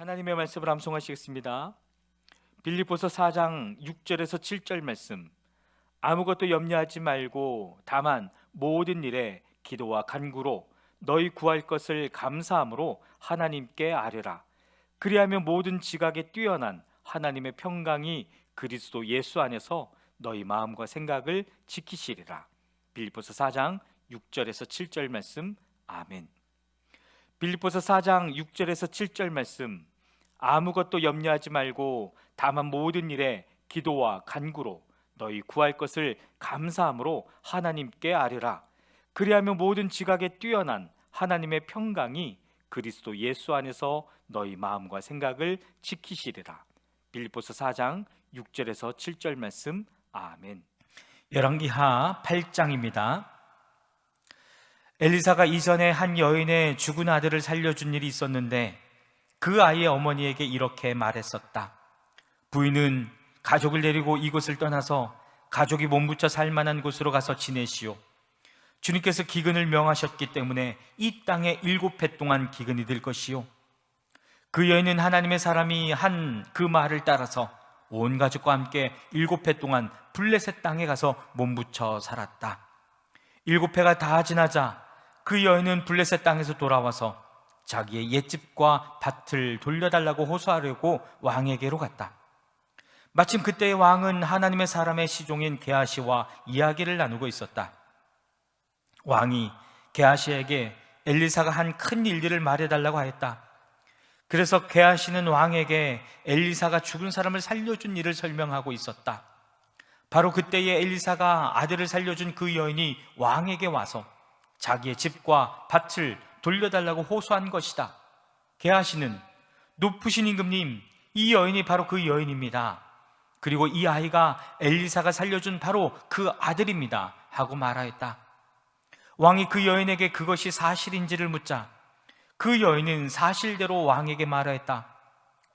하나님의 말씀을 암송하시겠습니다. 빌립보서 4장 6절에서 7절 말씀. 아무것도 염려하지 말고 다만 모든 일에 기도와 간구로 너희 구할 것을 감사함으로 하나님께 아뢰라. 그리하면 모든 지각에 뛰어난 하나님의 평강이 그리스도 예수 안에서 너희 마음과 생각을 지키시리라. 빌립보서 4장 6절에서 7절 말씀. 아멘. 빌립보서 4장 6절에서 7절 말씀. 아무것도 염려하지 말고 다만 모든 일에 기도와 간구로 너희 구할 것을 감사함으로 하나님께 아뢰라. 그리하면 모든 지각에 뛰어난 하나님의 평강이 그리스도 예수 안에서 너희 마음과 생각을 지키시리라. 빌립보서 4장 6절에서 7절 말씀. 아멘. 열왕기하 8장입니다. 엘리사가 이전에 한 여인의 죽은 아들을 살려준 일이 있었는데 그 아이의 어머니에게 이렇게 말했었다. 부인은 가족을 데리고 이곳을 떠나서 가족이 몸붙여 살만한 곳으로 가서 지내시오. 주님께서 기근을 명하셨기 때문에 이 땅에 7해 동안 기근이 될 것이요. 그 여인은 하나님의 사람이 한 그 말을 따라서 온 가족과 함께 7해 동안 블레셋 땅에 가서 몸붙여 살았다. 7해가 다 지나자 그 여인은 블레셋 땅에서 돌아와서 자기의 옛집과 밭을 돌려달라고 호소하려고 왕에게로 갔다. 마침 그때의 왕은 하나님의 사람의 시종인 게하시와 이야기를 나누고 있었다. 왕이 게하시에게 엘리사가 한 큰 일들을 말해달라고 하였다. 그래서 게하시는 왕에게 엘리사가 죽은 사람을 살려준 일을 설명하고 있었다. 바로 그때에 엘리사가 아들을 살려준 그 여인이 왕에게 와서 자기의 집과 밭을 돌려달라고 호소한 것이다. 게하시는 높으신 임금님, 이 여인이 바로 그 여인입니다. 그리고 이 아이가 엘리사가 살려준 바로 그 아들입니다 하고 말하였다. 왕이 그 여인에게 그것이 사실인지를 묻자 그 여인은 사실대로 왕에게 말하였다.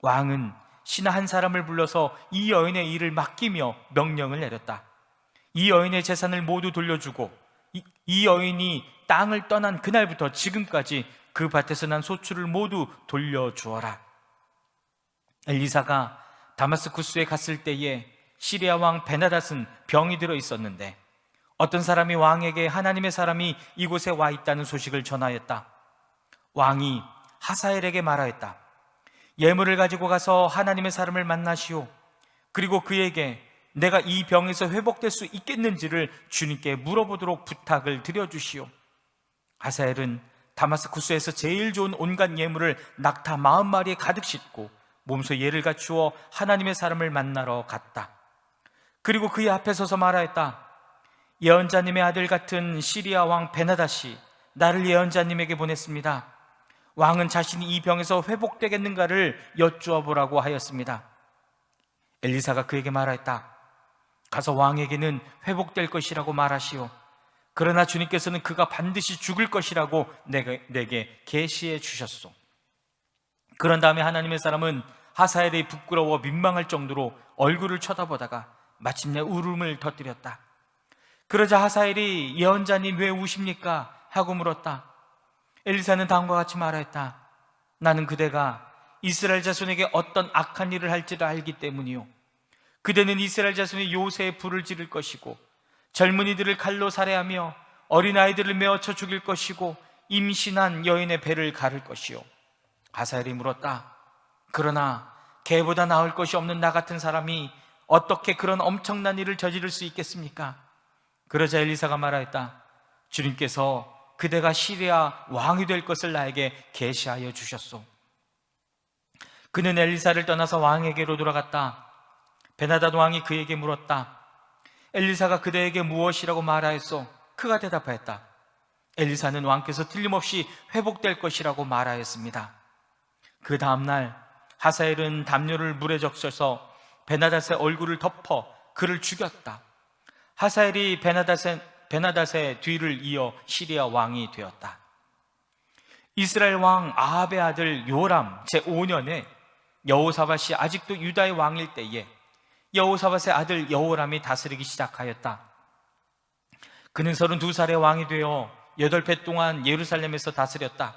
왕은 신하 한 사람을 불러서 이 여인의 일을 맡기며 명령을 내렸다. 이 여인의 재산을 모두 돌려주고 이 여인이 땅을 떠난 그날부터 지금까지 그 밭에서 난 소출을 모두 돌려주어라. 엘리사가 다마스쿠스에 갔을 때에 시리아 왕 베나닷은 병이 들어 있었는데 어떤 사람이 왕에게 하나님의 사람이 이곳에 와 있다는 소식을 전하였다. 왕이 하사엘에게 말하였다. 예물을 가지고 가서 하나님의 사람을 만나시오. 그리고 그에게 내가 이 병에서 회복될 수 있겠는지를 주님께 물어보도록 부탁을 드려주시오. 하사엘은 다마스쿠스에서 제일 좋은 온갖 예물을 낙타 40마리에 가득 싣고 몸소 예를 갖추어 하나님의 사람을 만나러 갔다. 그리고 그의 앞에 서서 말하였다. 예언자님의 아들 같은 시리아 왕 베나닷이 나를 예언자님에게 보냈습니다. 왕은 자신이 이 병에서 회복되겠는가를 여쭈어 보라고 하였습니다. 엘리사가 그에게 말하였다. 가서 왕에게는 회복될 것이라고 말하시오. 그러나 주님께서는 그가 반드시 죽을 것이라고 내게 계시해 주셨소. 그런 다음에 하나님의 사람은 하사엘이 부끄러워 민망할 정도로 얼굴을 쳐다보다가 마침내 울음을 터뜨렸다. 그러자 하사엘이 예언자님 왜 우십니까? 하고 물었다. 엘리사는 다음과 같이 말하였다. 나는 그대가 이스라엘 자손에게 어떤 악한 일을 할지를 알기 때문이요. 그대는 이스라엘 자손이 요새에 불을 지를 것이고 젊은이들을 칼로 살해하며 어린아이들을 메어쳐 죽일 것이고 임신한 여인의 배를 가를 것이요. 하사엘이 물었다. 그러나 개보다 나을 것이 없는 나 같은 사람이 어떻게 그런 엄청난 일을 저지를 수 있겠습니까? 그러자 엘리사가 말하였다. 주님께서 그대가 시리아 왕이 될 것을 나에게 계시하여 주셨소. 그는 엘리사를 떠나서 왕에게로 돌아갔다. 베나닷 왕이 그에게 물었다. 엘리사가 그대에게 무엇이라고 말하였소? 그가 대답하였다. 엘리사는 왕께서 틀림없이 회복될 것이라고 말하였습니다. 그 다음날 하사엘은 담요를 물에 적셔서 베나닷의 얼굴을 덮어 그를 죽였다. 하사엘이 베나닷의 뒤를 이어 시리아 왕이 되었다. 이스라엘 왕 아합의 아들 요람 제5년에 여호사밧이 아직도 유다의 왕일 때에 여호사밧의 아들 여호람이 다스리기 시작하였다. 그는 32살의 왕이 되어 8해 동안 예루살렘에서 다스렸다.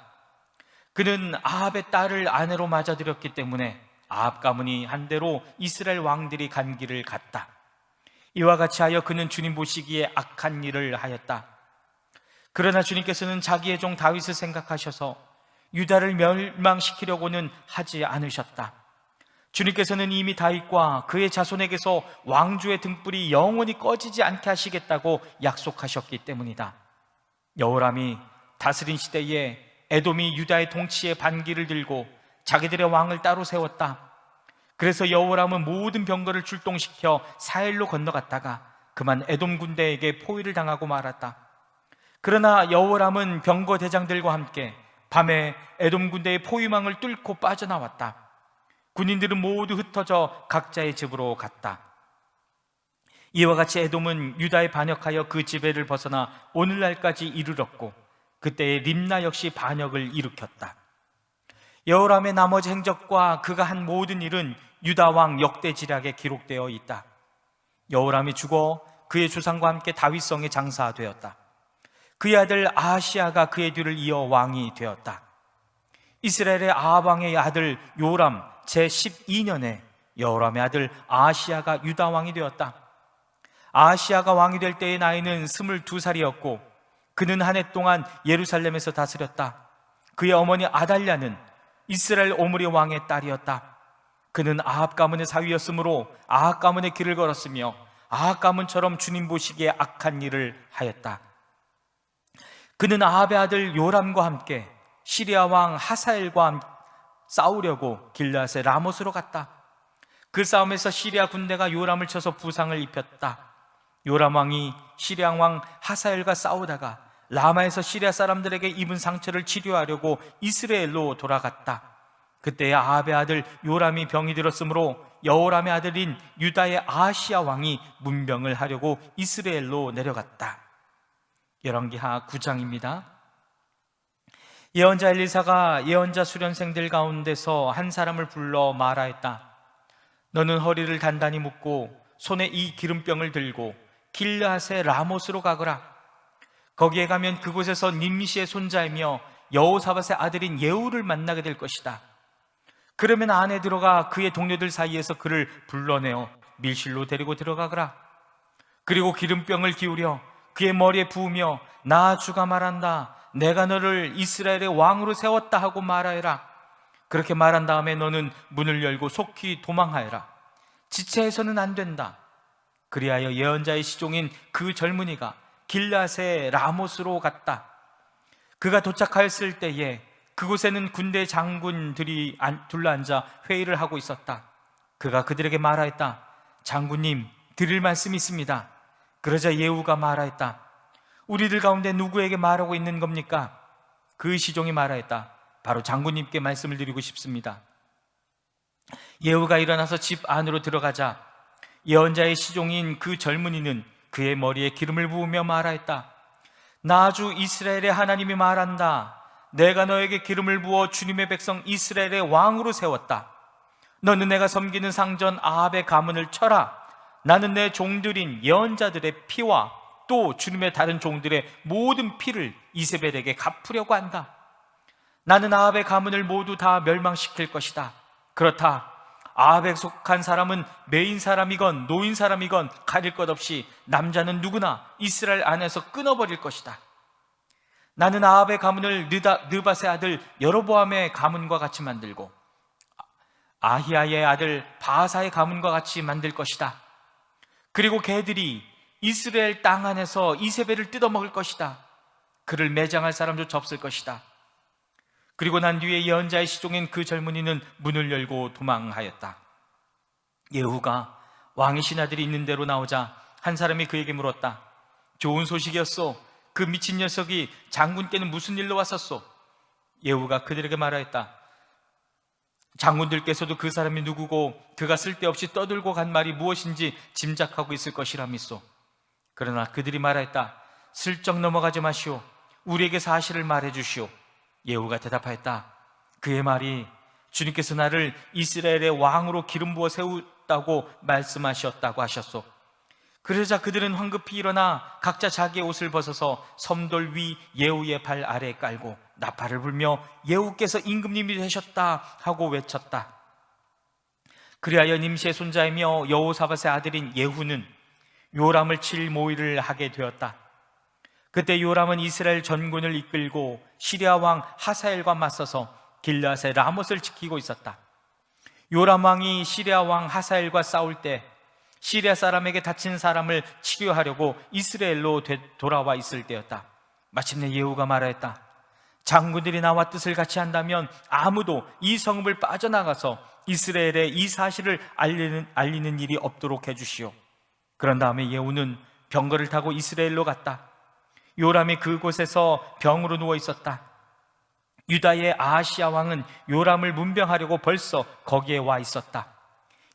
그는 아합의 딸을 아내로 맞아들였기 때문에 아합 가문이 한 대로 이스라엘 왕들이 간 길을 갔다. 이와 같이 하여 그는 주님 보시기에 악한 일을 하였다. 그러나 주님께서는 자기의 종 다윗을 생각하셔서 유다를 멸망시키려고는 하지 않으셨다. 주님께서는 이미 다윗과 그의 자손에게서 왕조의 등불이 영원히 꺼지지 않게 하시겠다고 약속하셨기 때문이다. 여호람이 다스린 시대에 에돔이 유다의 통치에 반기를 들고 자기들의 왕을 따로 세웠다. 그래서 여호람은 모든 병거를 출동시켜 사헬로 건너갔다가 그만 에돔 군대에게 포위를 당하고 말았다. 그러나 여호람은 병거 대장들과 함께 밤에 에돔 군대의 포위망을 뚫고 빠져나왔다. 군인들은 모두 흩어져 각자의 집으로 갔다. 이와 같이 에돔은 유다에 반역하여 그 지배를 벗어나 오늘날까지 이르렀고 그때의 림나 역시 반역을 일으켰다. 여호람의 나머지 행적과 그가 한 모든 일은 유다 왕 역대지략에 기록되어 있다. 여호람이 죽어 그의 조상과 함께 다윗성에 장사되었다. 그의 아들 아하시아가 그의 뒤를 이어 왕이 되었다. 이스라엘의 아합 왕의 아들 요람 제12년에 여호람의 아들 아하시아가 유다 왕이 되었다. 아하시아가 왕이 될 때의 나이는 22살이었고 그는 한 해 동안 예루살렘에서 다스렸다. 그의 어머니 아달랴는 이스라엘 오므리 왕의 딸이었다. 그는 아합 가문의 사위였으므로 아합 가문의 길을 걸었으며 아합 가문처럼 주님 보시기에 악한 일을 하였다. 그는 아합의 아들 요람과 함께 시리아 왕 하사엘과 싸우려고 길르앗의 라못으로 갔다. 그 싸움에서 시리아 군대가 요람을 쳐서 부상을 입혔다. 요람 왕이 시리아 왕 하사엘과 싸우다가 라마에서 시리아 사람들에게 입은 상처를 치료하려고 이스라엘로 돌아갔다. 그때 아합의 아들 요람이 병이 들었으므로 여호람의 아들인 유다의 아하시아 왕이 문병을 하려고 이스라엘로 내려갔다. 열왕기하 9장입니다. 예언자 엘리사가 예언자 수련생들 가운데서 한 사람을 불러 말하였다. 너는 허리를 단단히 묶고 손에 이 기름병을 들고 길르앗의 라못으로 가거라. 거기에 가면 그곳에서 님시의 손자이며 여호사밧의 아들인 예후를 만나게 될 것이다. 그러면 안에 들어가 그의 동료들 사이에서 그를 불러내어 밀실로 데리고 들어가거라. 그리고 기름병을 기울여 그의 머리에 부으며 나 주가 말한다. 내가 너를 이스라엘의 왕으로 세웠다 하고 말하여라. 그렇게 말한 다음에 너는 문을 열고 속히 도망하여라. 지체해서는 안 된다. 그리하여 예언자의 시종인 그 젊은이가 길르앗의 라못으로 갔다. 그가 도착하였을 때에 그곳에는 군대 장군들이 둘러앉아 회의를 하고 있었다. 그가 그들에게 말하였다. 장군님, 드릴 말씀이 있습니다. 그러자 예후가 말하였다. 우리들 가운데 누구에게 말하고 있는 겁니까? 그 시종이 말하였다. 바로 장군님께 말씀을 드리고 싶습니다. 예후가 일어나서 집 안으로 들어가자 예언자의 시종인 그 젊은이는 그의 머리에 기름을 부으며 말하였다. 나 주 이스라엘의 하나님이 말한다. 내가 너에게 기름을 부어 주님의 백성 이스라엘의 왕으로 세웠다. 너는 내가 섬기는 상전 아합의 가문을 쳐라. 나는 내 종들인 예언자들의 피와 또 주님의 다른 종들의 모든 피를 이세벨에게 갚으려고 한다. 나는 아합의 가문을 모두 다 멸망시킬 것이다. 그렇다. 아합에 속한 사람은 메인 사람이건 노인 사람이건 가릴 것 없이 남자는 누구나 이스라엘 안에서 끊어버릴 것이다. 나는 아합의 가문을 느밧의 아들 여로보암의 가문과 같이 만들고 아히야의 아들 바하사의 가문과 같이 만들 것이다. 그리고 걔들이 이스라엘 땅 안에서 이세벨을 뜯어먹을 것이다. 그를 매장할 사람조차 없을 것이다. 그리고 난 뒤에 예언자의 시종인 그 젊은이는 문을 열고 도망하였다. 예후가 왕의 신하들이 있는 데로 나오자 한 사람이 그에게 물었다. 좋은 소식이었소. 그 미친 녀석이 장군께는 무슨 일로 왔었소? 예후가 그들에게 말하였다. 장군들께서도 그 사람이 누구고 그가 쓸데없이 떠들고 간 말이 무엇인지 짐작하고 있을 것이라 믿소. 그러나 그들이 말하였다. 슬쩍 넘어가지 마시오. 우리에게 사실을 말해주시오. 예후가 대답하였다. 그의 말이 주님께서 나를 이스라엘의 왕으로 기름 부어 세웠다고 말씀하셨다고 하셨소. 그러자 그들은 황급히 일어나 각자 자기의 옷을 벗어서 섬돌 위 예후의 발 아래에 깔고 나팔을 불며 예후께서 임금님이 되셨다 하고 외쳤다. 그리하여 nim시의 손자이며 여호사밧의 아들인 예후는 요람을 칠 모의를 하게 되었다. 그때 요람은 이스라엘 전군을 이끌고 시리아 왕 하사엘과 맞서서 길르앗의 라못을 지키고 있었다. 요람 왕이 시리아 왕 하사엘과 싸울 때 시리아 사람에게 다친 사람을 치료하려고 이스라엘로 돌아와 있을 때였다. 마침내 예후가 말하였다. 장군들이 나와 뜻을 같이 한다면 아무도 이 성읍을 빠져나가서 이스라엘에 이 사실을 알리는 일이 없도록 해주시오. 그런 다음에 예후는 병거를 타고 이스라엘로 갔다. 요람이 그곳에서 병으로 누워 있었다. 유다의 아하시야 왕은 요람을 문병하려고 벌써 거기에 와 있었다.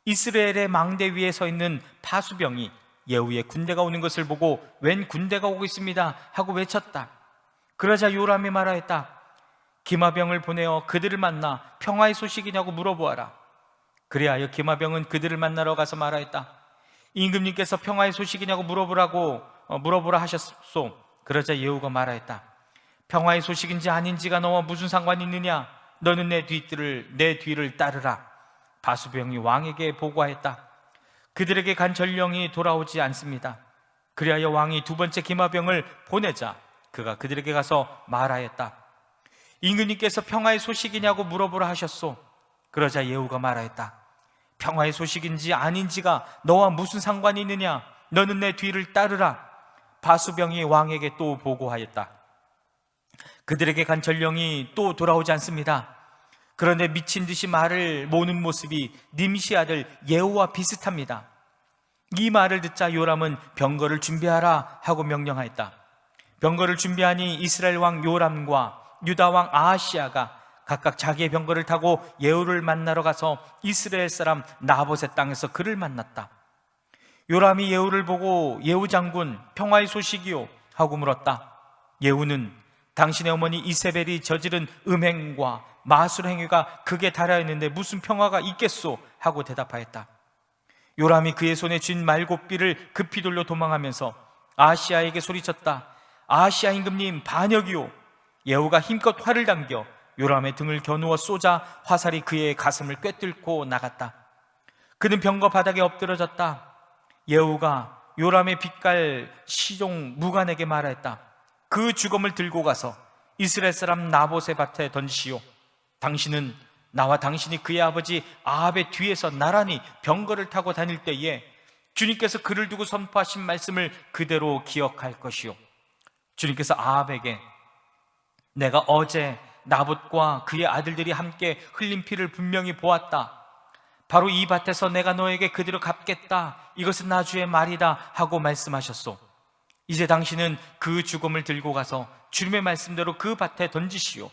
이스라엘의 망대 위에 서 있는 파수병이 예후의 군대가 오는 것을 보고 웬 군대가 오고 있습니다 하고 외쳤다. 그러자 요람이 말하였다. 기마병을 보내어 그들을 만나 평화의 소식이냐고 물어보아라. 그리하여 기마병은 그들을 만나러 가서 말하였다. 임금님께서 평화의 소식이냐고 물어보라 하셨소. 그러자 예후가 말하였다. 평화의 소식인지 아닌지가 너와 무슨 상관이 있느냐? 너는 내 뒤를 따르라. 바수병이 왕에게 보고하였다. 그들에게 간 전령이 돌아오지 않습니다. 그리하여 왕이 두 번째 기마병을 보내자 그가 그들에게 가서 말하였다. 임금님께서 평화의 소식이냐고 물어보라 하셨소. 그러자 예후가 말하였다. 평화의 소식인지 아닌지가 너와 무슨 상관이 있느냐? 너는 내 뒤를 따르라. 바수병이 왕에게 또 보고하였다. 그들에게 간 전령이 또 돌아오지 않습니다. 그런데 미친 듯이 말을 모는 모습이 nim시 아들 예후와 비슷합니다. 이 말을 듣자 요람은 병거를 준비하라 하고 명령하였다. 병거를 준비하니 이스라엘 왕 요람과 유다 왕 아하시야가 각각 자기의 병거를 타고 예후를 만나러 가서 이스라엘 사람 나봇의 땅에서 그를 만났다. 요람이 예후를 보고 예후 장군 평화의 소식이요 하고 물었다. 예후는 당신의 어머니 이세벨이 저지른 음행과 마술 행위가 극에 달하였는데 무슨 평화가 있겠소 하고 대답하였다. 요람이 그의 손에 쥔 말곶비를 급히 돌려 도망하면서 아하시야에게 소리쳤다. 아하시야 임금님 반역이요. 예후가 힘껏 활을 당겨 요람의 등을 겨누어 쏘자 화살이 그의 가슴을 꿰뚫고 나갔다. 그는 병거 바닥에 엎드러졌다. 예후가 요람의 빛깔 시종 무관에게 말하였다. 그 주검을 들고 가서 이스라엘 사람 나봇의 밭에 던지시오. 당신은 나와 당신이 그의 아버지 아합의 뒤에서 나란히 병거를 타고 다닐 때에 주님께서 그를 두고 선포하신 말씀을 그대로 기억할 것이오. 주님께서 아합에게 내가 어제 나봇과 그의 아들들이 함께 흘린 피를 분명히 보았다. 바로 이 밭에서 내가 너에게 그대로 갚겠다. 이것은 나주의 말이다 하고 말씀하셨소. 이제 당신은 그 주검을 들고 가서 주님의 말씀대로 그 밭에 던지시오.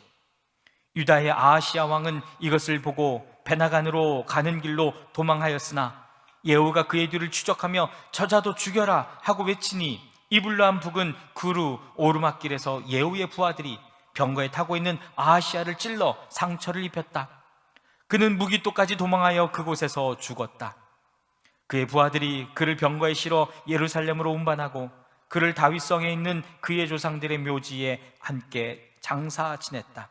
유다의 아하시야 왕은 이것을 보고 베나간으로 가는 길로 도망하였으나 예후가 그의 뒤를 추적하며 저자도 죽여라 하고 외치니 이블람 북은 그루 오르막길에서 예후의 부하들이 병거에 타고 있는 아하시야를 찔러 상처를 입혔다. 그는 무기토까지 도망하여 그곳에서 죽었다. 그의 부하들이 그를 병거에 실어 예루살렘으로 운반하고 그를 다윗성에 있는 그의 조상들의 묘지에 함께 장사 지냈다.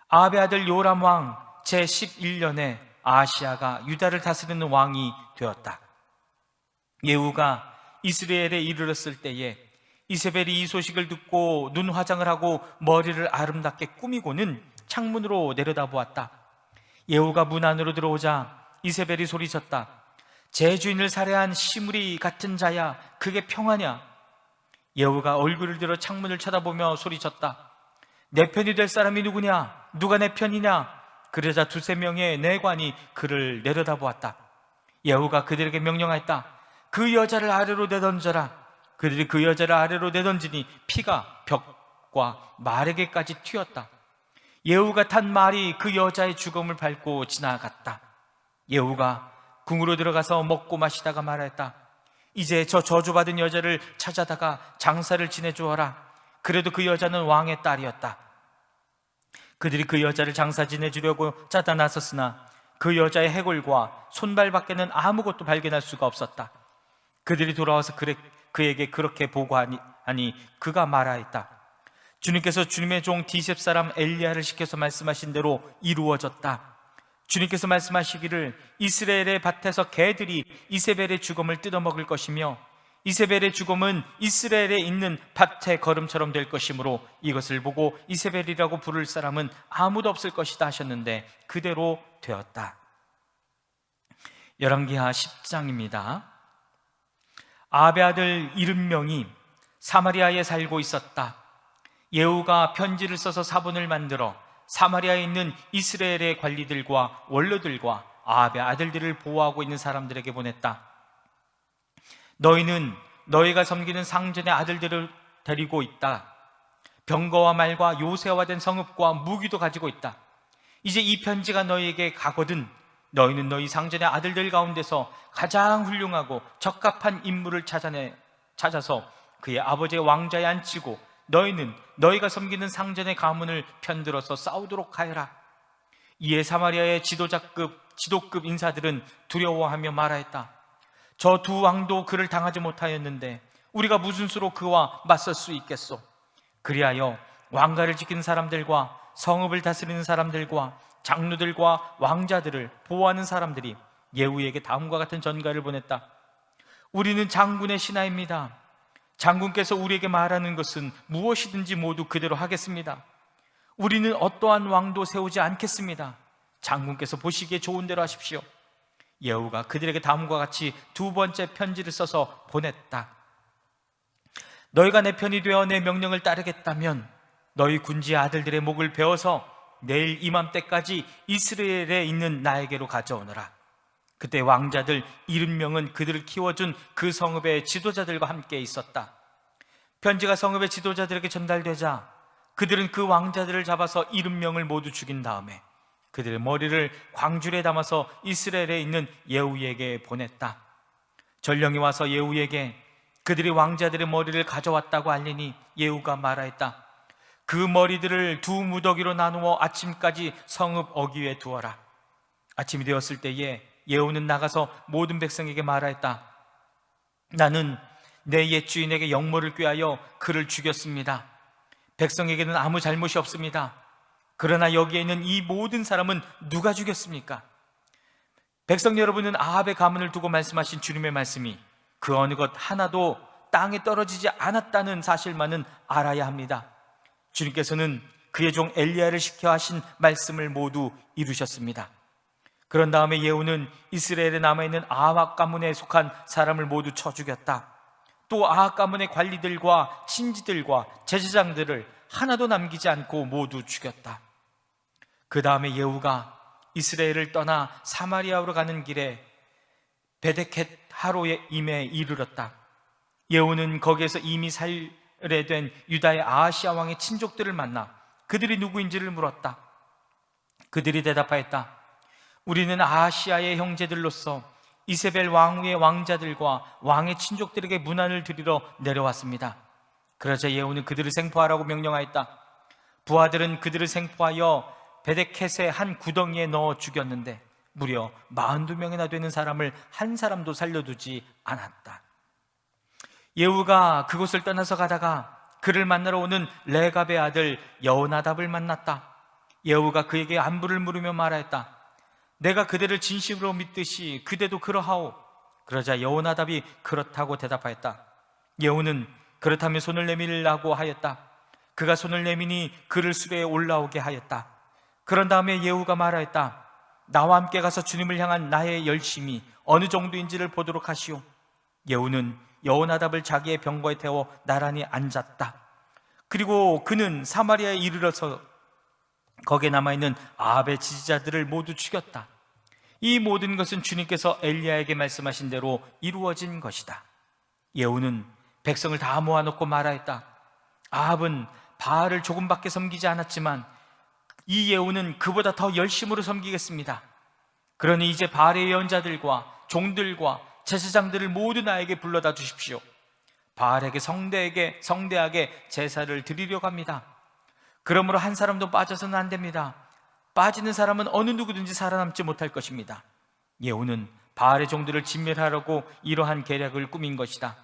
아합의 아들 요람 왕 제11년에 아하시야가 유다를 다스리는 왕이 되었다. 예후가 이스라엘에 이르렀을 때에 이세벨이 이 소식을 듣고 눈 화장을 하고 머리를 아름답게 꾸미고는 창문으로 내려다보았다. 예후가 문 안으로 들어오자 이세벨이 소리쳤다. 제 주인을 살해한 시므리 같은 자야, 그게 평화냐? 예후가 얼굴을 들어 창문을 쳐다보며 소리쳤다. 내 편이 될 사람이 누구냐? 누가 내 편이냐? 그러자 두세 명의 내관이 그를 내려다보았다. 예후가 그들에게 명령하였다. 그 여자를 아래로 내던져라. 그들이 그 여자를 아래로 내던지니 피가 벽과 말에게까지 튀었다. 예후가 탄 말이 그 여자의 죽음을 밟고 지나갔다. 예후가 궁으로 들어가서 먹고 마시다가 말했다. 이제 저 저주받은 여자를 찾아다가 장사를 지내주어라. 그래도 그 여자는 왕의 딸이었다. 그들이 그 여자를 장사 지내주려고 짜다 나섰으나 그 여자의 해골과 손발밖에는 아무것도 발견할 수가 없었다. 그들이 돌아와서 그에게 그렇게 보고하니 그가 말하였다. 주님께서 주님의 종 디셉 사람 엘리야를 시켜서 말씀하신 대로 이루어졌다. 주님께서 말씀하시기를 이스라엘의 밭에서 개들이 이세벨의 죽음을 뜯어먹을 것이며 이세벨의 죽음은 이스라엘에 있는 밭의 거름처럼 될 것이므로 이것을 보고 이세벨이라고 부를 사람은 아무도 없을 것이다 하셨는데 그대로 되었다. 열왕기하 10장입니다. 아합의 아들 70명이 사마리아에 살고 있었다. 예후가 편지를 써서 사본을 만들어 사마리아에 있는 이스라엘의 관리들과 원로들과 아합의 아들들을 보호하고 있는 사람들에게 보냈다. 너희는 너희가 섬기는 상전의 아들들을 데리고 있다. 병거와 말과 요새화된 성읍과 무기도 가지고 있다. 이제 이 편지가 너희에게 가거든 너희는 너희 상전의 아들들 가운데서 가장 훌륭하고 적합한 인물을 찾아서 그의 아버지의 왕좌에 앉히고 너희는 너희가 섬기는 상전의 가문을 편들어서 싸우도록 하여라. 이에 사마리아의 지도급 인사들은 두려워하며 말하였다. 저 두 왕도 그를 당하지 못하였는데 우리가 무슨 수로 그와 맞설 수 있겠소? 그리하여 왕가를 지키는 사람들과 성읍을 다스리는 사람들과 장로들과 왕자들을 보호하는 사람들이 예후에게 다음과 같은 전가를 보냈다. 우리는 장군의 신하입니다. 장군께서 우리에게 말하는 것은 무엇이든지 모두 그대로 하겠습니다. 우리는 어떠한 왕도 세우지 않겠습니다. 장군께서 보시기에 좋은 대로 하십시오. 예후가 그들에게 다음과 같이 두 번째 편지를 써서 보냈다. 너희가 내 편이 되어 내 명령을 따르겠다면 너희 군지의 아들들의 목을 베어서 내일 이맘때까지 이스라엘에 있는 나에게로 가져오너라. 그때 왕자들 70명은 그들을 키워준 그 성읍의 지도자들과 함께 있었다. 편지가 성읍의 지도자들에게 전달되자 그들은 그 왕자들을 잡아서 70명을 모두 죽인 다음에 그들의 머리를 광줄에 담아서 이스라엘에 있는 예후에게 보냈다. 전령이 와서 예후에게 그들이 왕자들의 머리를 가져왔다고 알리니 예후가 말하였다. 그 머리들을 두 무더기로 나누어 아침까지 성읍 어귀에 두어라. 아침이 되었을 때에 예후는 나가서 모든 백성에게 말하였다. 나는 내 옛 주인에게 영모를 꾀하여 그를 죽였습니다. 백성에게는 아무 잘못이 없습니다. 그러나 여기에 있는 이 모든 사람은 누가 죽였습니까? 백성 여러분은 아합의 가문을 두고 말씀하신 주님의 말씀이 그 어느 것 하나도 땅에 떨어지지 않았다는 사실만은 알아야 합니다. 주님께서는 그의 종 엘리야를 시켜 하신 말씀을 모두 이루셨습니다. 그런 다음에 예후는 이스라엘에 남아있는 아합 가문에 속한 사람을 모두 쳐 죽였다. 또 아합 가문의 관리들과 친지들과 제사장들을 하나도 남기지 않고 모두 죽였다. 그 다음에 예후가 이스라엘을 떠나 사마리아로 가는 길에 베데켓 하로의 임에 이르렀다. 예후는 거기에서 이미 살해된 유다의 아하시아 왕의 친족들을 만나 그들이 누구인지를 물었다. 그들이 대답하였다. 우리는 아하시아의 형제들로서 이세벨 왕후의 왕자들과 왕의 친족들에게 문안을 드리러 내려왔습니다. 그러자 예후는 그들을 생포하라고 명령하였다. 부하들은 그들을 생포하여 베데켓의 한 구덩이에 넣어 죽였는데 무려 42명이나 되는 사람을 한 사람도 살려두지 않았다. 예후가 그곳을 떠나서 가다가 그를 만나러 오는 레갑의 아들 여호나답을 만났다. 예후가 그에게 안부를 물으며 말하였다. 내가 그대를 진심으로 믿듯이 그대도 그러하오. 그러자 여호나답이 그렇다고 대답하였다. 예후는 그렇다면 손을 내밀라고 하였다. 그가 손을 내미니 그를 수레에 올라오게 하였다. 그런 다음에 예후가 말하였다. 나와 함께 가서 주님을 향한 나의 열심이 어느 정도인지를 보도록 하시오. 예후는 여호나답을 자기의 병거에 태워 나란히 앉았다. 그리고 그는 사마리아에 이르러서 거기에 남아있는 아합의 지지자들을 모두 죽였다. 이 모든 것은 주님께서 엘리야에게 말씀하신 대로 이루어진 것이다. 예후는 백성을 다 모아놓고 말하였다. 아합은 바알을 조금밖에 섬기지 않았지만 이 예후는 그보다 더 열심으로 섬기겠습니다. 그러니 이제 바알의 예언자들과 종들과 제사장들을 모두 나에게 불러다 주십시오. 바알에게 성대하게 제사를 드리려고 합니다. 그러므로 한 사람도 빠져서는 안 됩니다. 빠지는 사람은 어느 누구든지 살아남지 못할 것입니다. 예후는 바알의 종들을 진멸하려고 이러한 계략을 꾸민 것이다.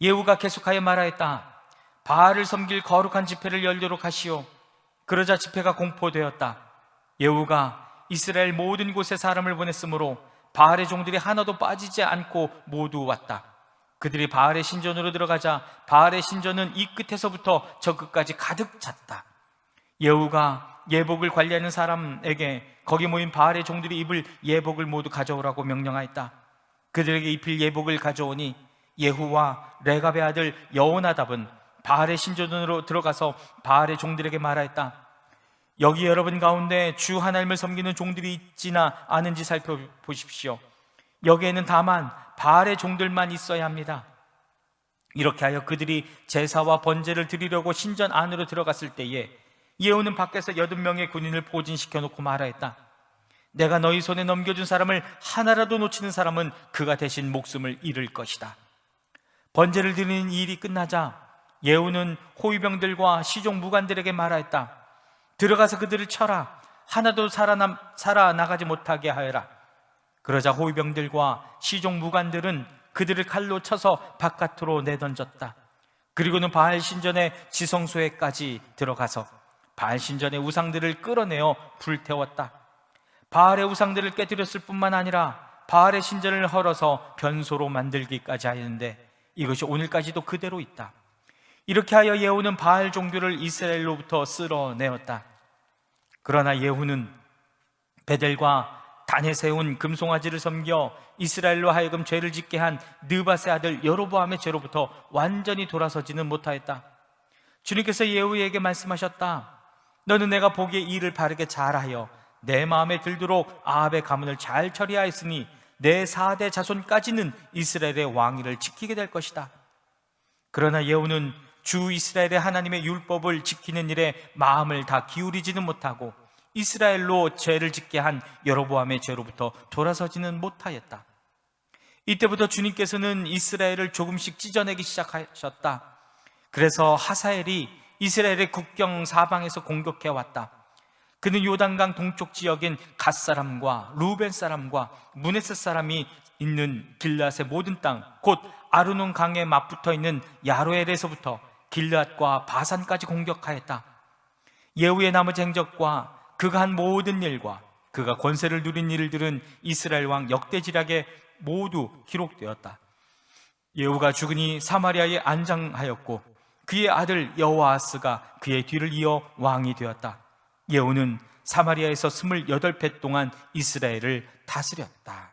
예후가 계속하여 말하였다. 바알을 섬길 거룩한 집회를 열도록 하시오. 그러자 집회가 공포되었다. 예후가 이스라엘 모든 곳에 사람을 보냈으므로 바알의 종들이 하나도 빠지지 않고 모두 왔다. 그들이 바알의 신전으로 들어가자 바알의 신전은 이 끝에서부터 저 끝까지 가득 찼다. 예후가 예복을 관리하는 사람에게 거기 모인 바알의 종들이 입을 예복을 모두 가져오라고 명령하였다. 그들에게 입힐 예복을 가져오니 예후와 레갑의 아들 여호나답은 바알의 신전으로 들어가서 바알의 종들에게 말하였다. 여기 여러분 가운데 주 하나님을 섬기는 종들이 있지나 않은지 살펴보십시오. 여기에는 다만 바알의 종들만 있어야 합니다. 이렇게 하여 그들이 제사와 번제를 드리려고 신전 안으로 들어갔을 때에 예후는 밖에서 80명의 군인을 포진시켜 놓고 말하였다. 내가 너희 손에 넘겨준 사람을 하나라도 놓치는 사람은 그가 대신 목숨을 잃을 것이다. 번제를 드리는 일이 끝나자 예후는 호위병들과 시종 무관들에게 말하였다. 들어가서 그들을 쳐라. 하나도 살아나가지 못하게 하여라. 그러자 호위병들과 시종 무관들은 그들을 칼로 쳐서 바깥으로 내던졌다. 그리고는 바알 신전의 지성소에까지 들어가서 바알 신전의 우상들을 끌어내어 불태웠다. 바알의 우상들을 깨뜨렸을 뿐만 아니라 바알의 신전을 헐어서 변소로 만들기까지 하였는데 이것이 오늘까지도 그대로 있다. 이렇게 하여 예후는 바알 종교를 이스라엘로부터 쓸어내었다. 그러나 예후는 베델과 단에 세운 금송아지를 섬겨 이스라엘로 하여금 죄를 짓게 한 느밧의 아들 여로보암의 죄로부터 완전히 돌아서지는 못하였다. 주님께서 예후에게 말씀하셨다. 너는 내가 보기에 일을 바르게 잘하여 내 마음에 들도록 아합의 가문을 잘 처리하였으니 내 4대 자손까지는 이스라엘의 왕위를 지키게 될 것이다. 그러나 예후는 주 이스라엘의 하나님의 율법을 지키는 일에 마음을 다 기울이지는 못하고 이스라엘로 죄를 짓게 한 여로보암의 죄로부터 돌아서지는 못하였다. 이때부터 주님께서는 이스라엘을 조금씩 찢어내기 시작하셨다. 그래서 하사엘이 이스라엘의 국경 사방에서 공격해왔다. 그는 요단강 동쪽 지역인 갓 사람과 루벤 사람과 므네셋 사람이 있는 길앗의 모든 땅, 곧 아르논 강에 맞붙어 있는 야로엘에서부터 길앗과 바산까지 공격하였다. 예후의 나머지 행적과 그가 한 모든 일과 그가 권세를 누린 일들은 이스라엘 왕 역대지략에 모두 기록되었다. 예후가 죽으니 사마리아에 안장하였고 그의 아들 여호아스가 그의 뒤를 이어 왕이 되었다. 예후는 사마리아에서 28배 동안 이스라엘을 다스렸다.